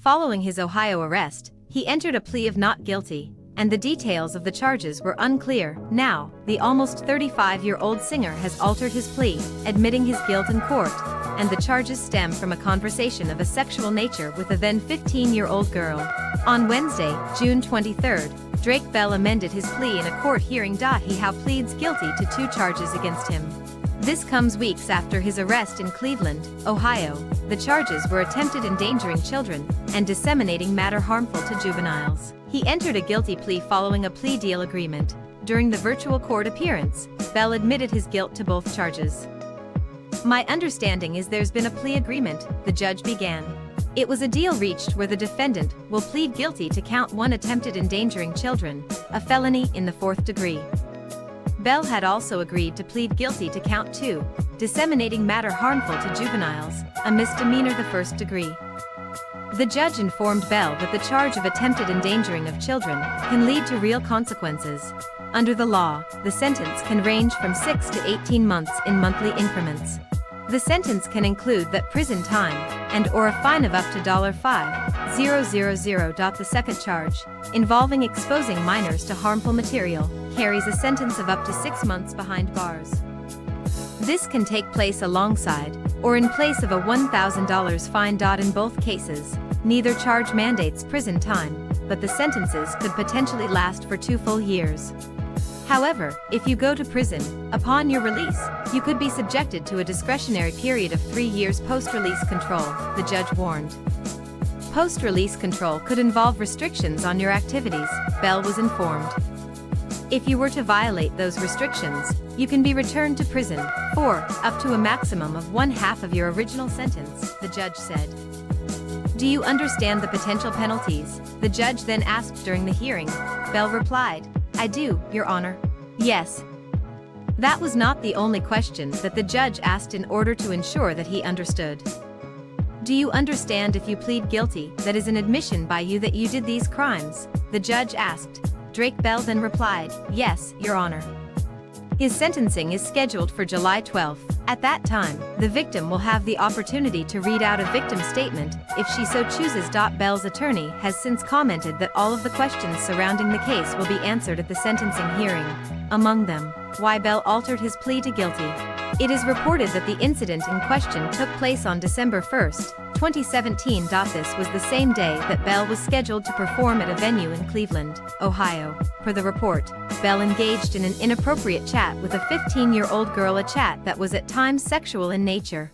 Following his Ohio arrest, he entered a plea of not guilty, and the details of the charges were unclear. Now, the almost 35-year-old singer has altered his plea, admitting his guilt in court, and the charges stem from a conversation of a sexual nature with a then 15-year-old girl. On Wednesday, June 23, Drake Bell amended his plea in a court hearing. He now pleads guilty to 2 charges against him. This comes weeks after his arrest in Cleveland, Ohio. The charges were attempted endangering children and disseminating matter harmful to juveniles. He entered a guilty plea following a plea deal agreement. During the virtual court appearance, Bell admitted his guilt to both charges. "My understanding is there's been a plea agreement," the judge began. "It was a deal reached where the defendant will plead guilty to count 1 attempted endangering children, a felony in the 4th degree. Bell had also agreed to plead guilty to count 2, disseminating matter harmful to juveniles, a misdemeanor the 1st degree. The judge informed Bell that the charge of attempted endangering of children can lead to real consequences. Under the law, the sentence can range from 6 to 18 months in monthly increments. The sentence can include that prison time and/or a fine of up to $5,000. The second charge, involving exposing minors to harmful material, carries a sentence of up to 6 months behind bars. This can take place alongside or in place of a $1,000 fine. In both cases, neither charge mandates prison time, but the sentences could potentially last for 2 full years. However, if you go to prison, upon your release, you could be subjected to a discretionary period of 3 years post-release control, the judge warned. Post-release control could involve restrictions on your activities, Bell was informed. If you were to violate those restrictions, you can be returned to prison for up to a maximum of 1/2 of your original sentence, the judge said. "Do you understand the potential penalties?" the judge then asked during the hearing. Bell replied, "I do, Your Honor." Yes. That was not the only question that the judge asked in order to ensure that he understood. "Do you understand if you plead guilty, that is an admission by you that you did these crimes?" the judge asked. Drake Bell then replied, "Yes, Your Honor." His sentencing is scheduled for July 12. At that time, the victim will have the opportunity to read out a victim statement, if she so chooses. Bell's attorney has since commented that all of the questions surrounding the case will be answered at the sentencing hearing. Among them, why Bell altered his plea to guilty. It is reported that the incident in question took place on December 1, 2017. This was the same day that Bell was scheduled to perform at a venue in Cleveland, Ohio. Per the report, Bell engaged in an inappropriate chat with a 15-year-old girl, a chat that was at times sexual in nature.